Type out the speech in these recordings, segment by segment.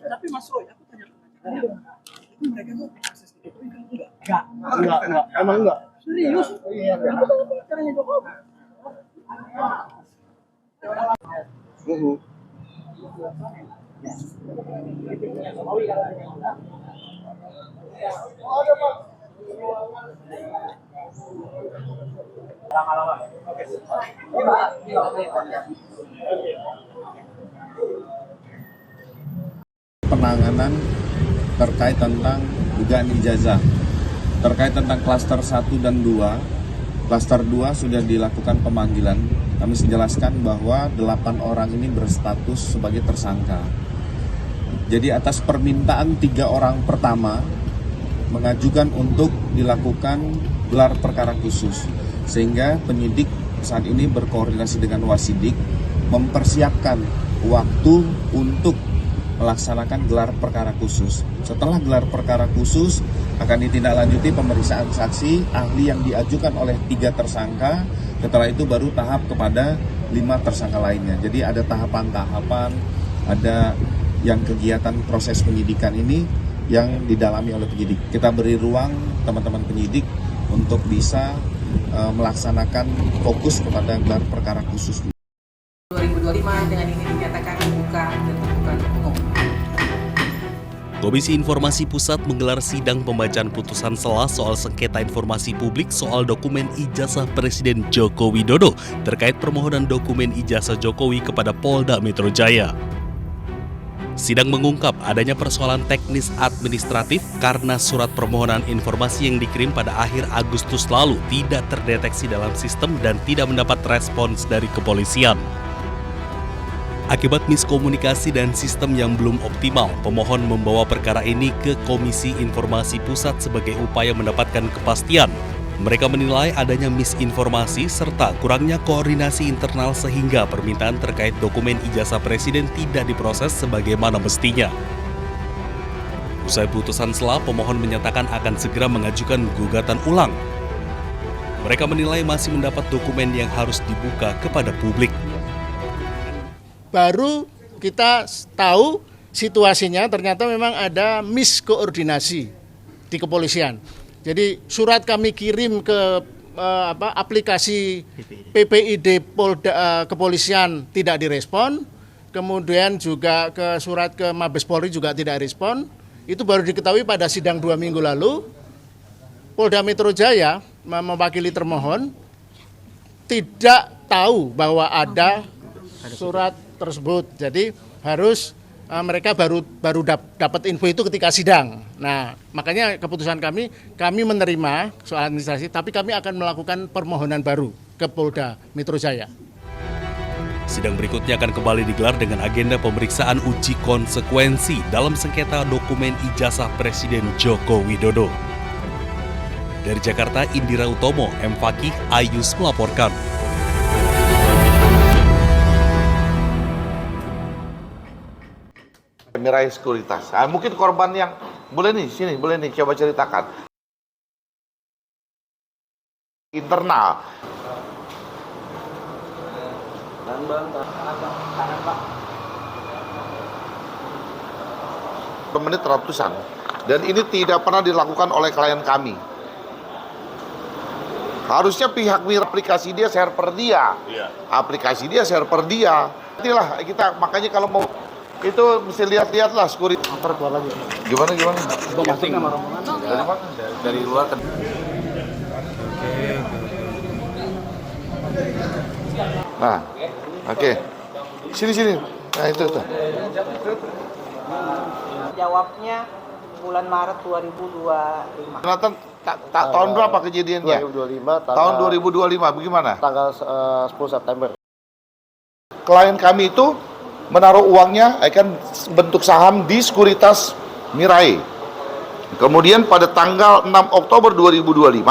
Tapi Mas Roy, aku tanya itu mereka tuh akses ke Jokowi kan Enggak, emang enggak. serius? Iya. Aku tahu caranya Jokowi. Penanganan terkait tentang dugaan ijazah terkait tentang klaster 1 dan 2. Klaster 2 sudah dilakukan pemanggilan. Kami menjelaskan bahwa 8 orang ini berstatus sebagai tersangka. Jadi atas permintaan 3 orang pertama mengajukan untuk dilakukan gelar perkara khusus, sehingga penyidik saat ini berkoordinasi dengan Wasidik mempersiapkan waktu untuk melaksanakan gelar perkara khusus. Setelah gelar perkara khusus akan ditindaklanjuti pemeriksaan saksi ahli yang diajukan oleh 3 tersangka. Setelah itu baru tahap kepada 5 tersangka lainnya. Jadi ada tahapan-tahapan, ada yang kegiatan proses penyidikan ini yang didalami oleh penyidik. Kita beri ruang teman-teman penyidik untuk bisa melaksanakan fokus kepada gelar perkara khusus. 2025 dengan ini dinyatakan dibuka dan terbuka untuk umum. Komisi Informasi Pusat menggelar sidang pembacaan putusan sela soal sengketa informasi publik soal dokumen ijazah Presiden Joko Widodo terkait permohonan dokumen ijazah Jokowi kepada Polda Metro Jaya. Sidang mengungkap adanya persoalan teknis administratif karena surat permohonan informasi yang dikirim pada akhir Agustus lalu tidak terdeteksi dalam sistem dan tidak mendapat respons dari kepolisian. Akibat miskomunikasi dan sistem yang belum optimal, pemohon membawa perkara ini ke Komisi Informasi Pusat sebagai upaya mendapatkan kepastian. Mereka menilai adanya misinformasi serta kurangnya koordinasi internal sehingga permintaan terkait dokumen ijazah Presiden tidak diproses sebagaimana mestinya. Usai putusan sela, pemohon menyatakan akan segera mengajukan gugatan ulang. Mereka menilai masih mendapat dokumen yang harus dibuka kepada publik. Baru kita tahu situasinya ternyata memang ada miskoordinasi di kepolisian. Jadi surat kami kirim ke aplikasi PPID Polda kepolisian tidak direspon, kemudian juga ke surat ke Mabes Polri juga tidak respon. Itu baru diketahui pada sidang 2 minggu lalu. Polda Metro Jaya mewakili termohon tidak tahu bahwa ada surat tersebut. Jadi harus mereka baru dapat info itu ketika sidang. Nah, makanya keputusan kami menerima soal administrasi, tapi kami akan melakukan permohonan baru ke Polda Metro Jaya. Sidang berikutnya akan kembali digelar dengan agenda pemeriksaan uji konsekuensi dalam sengketa dokumen ijazah Presiden Joko Widodo. Dari Jakarta, Indira Utomo, M. Fakih, Ayus melaporkan. Mirai sekuritas. Nah, mungkin korban yang boleh nih, sini boleh nih coba ceritakan. Internal. Menit ratusan. Dan ini tidak pernah dilakukan oleh klien kami. Harusnya pihak aplikasi dia server dia. Aplikasi dia server dia. Itulah kita makanya kalau mau itu mesti lihat-lihat lah sekuritas. Antar keluar lagi. Gimana? Masuk sama rombongan. Dari mana? Dari luar kan. Nah, oke. Sini. Nah itu tuh. Jawabnya bulan Maret 2025. Jonathan, tahun berapa kejadiannya? 2025. Tahun 2025, bagaimana? Tanggal 10 September. Klien kami itu menaruh uangnya akan bentuk saham di sekuritas Mirai. Kemudian pada tanggal 6 Oktober 2025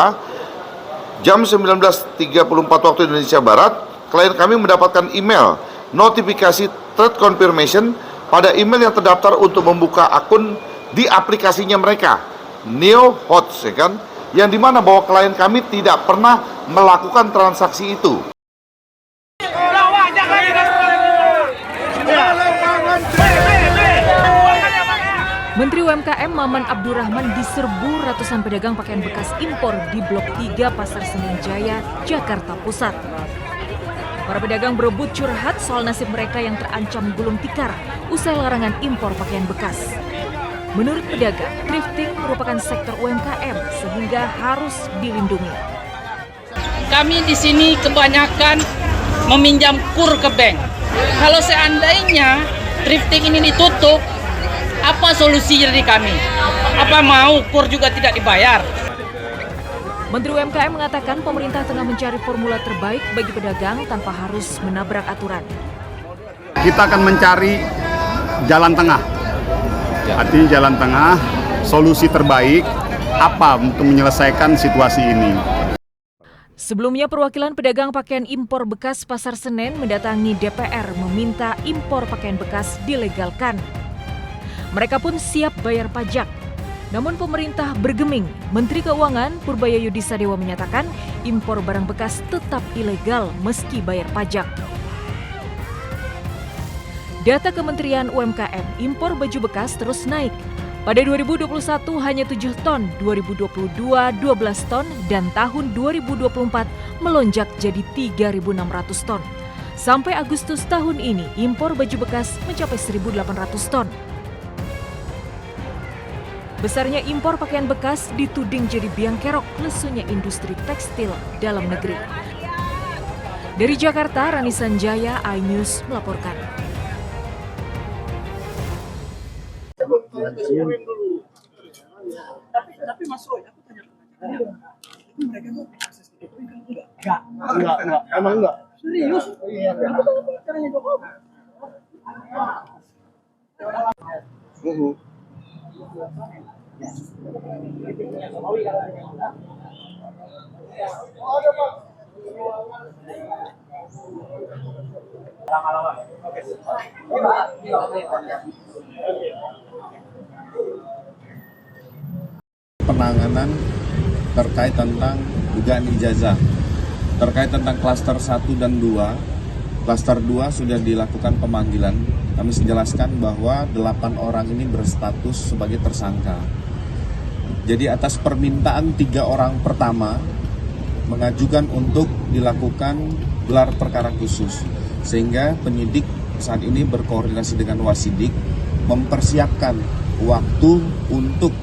jam 19.34 waktu Indonesia Barat, klien kami mendapatkan email notifikasi threat confirmation pada email yang terdaftar untuk membuka akun di aplikasinya mereka, Neo Hots, ya kan? Yang dimana bahwa klien kami tidak pernah melakukan transaksi itu. Menteri UMKM Maman Abdurrahman diserbu ratusan pedagang pakaian bekas impor di Blok 3 Pasar Senen Jaya, Jakarta Pusat. Para pedagang berebut curhat soal nasib mereka yang terancam gulung tikar usai larangan impor pakaian bekas. Menurut pedagang, thrifting merupakan sektor UMKM sehingga harus dilindungi. Kami di sini kebanyakan meminjam kur ke bank. Kalau seandainya thrifting ini ditutup, apa solusi dari kami? Apa mau kur juga tidak dibayar? Menteri UMKM mengatakan pemerintah tengah mencari formula terbaik bagi pedagang tanpa harus menabrak aturan. Kita akan mencari jalan tengah. Artinya jalan tengah, solusi terbaik apa untuk menyelesaikan situasi ini. Sebelumnya perwakilan pedagang pakaian impor bekas Pasar Senen mendatangi DPR meminta impor pakaian bekas dilegalkan. Mereka pun siap bayar pajak. Namun pemerintah bergeming. Menteri Keuangan Purbaya Yudisadewa menyatakan impor barang bekas tetap ilegal meski bayar pajak. Data Kementerian UMKM, impor baju bekas terus naik. Pada 2021 hanya 7 ton, 2022 12 ton, dan tahun 2024 melonjak jadi 3.600 ton. Sampai Agustus tahun ini, impor baju bekas mencapai 1.800 ton. Besarnya impor pakaian bekas dituding jadi biang kerok lesunya industri tekstil dalam negeri. Dari Jakarta, Rani Sanjaya, iNews melaporkan. Tapi Mas Roy, aku tanya ke mereka tuh akses ke Jokowi kan enggak? Emang enggak? Serius? Iya. Aku tanya Jokowi. Penanganan terkait tentang dugaan ijazah, terkait tentang klaster 1 dan 2. Klaster 2 sudah dilakukan pemanggilan. Kami menjelaskan bahwa 8 orang ini berstatus sebagai tersangka. Jadi atas permintaan 3 orang pertama mengajukan untuk dilakukan gelar perkara khusus, sehingga penyidik saat ini berkoordinasi dengan Wasidik mempersiapkan waktu untuk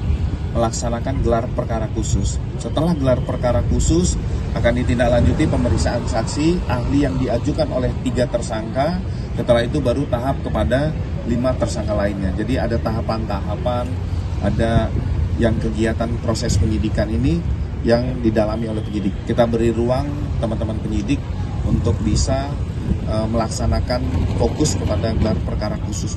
melaksanakan gelar perkara khusus. Setelah gelar perkara khusus akan ditindaklanjuti pemeriksaan saksi ahli yang diajukan oleh 3 tersangka. Setelah itu baru tahap kepada 5 tersangka lainnya. Jadi ada tahapan-tahapan, ada yang kegiatan proses penyidikan ini yang didalami oleh penyidik. Kita beri ruang teman-teman penyidik untuk bisa melaksanakan fokus kepada gelar perkara khusus.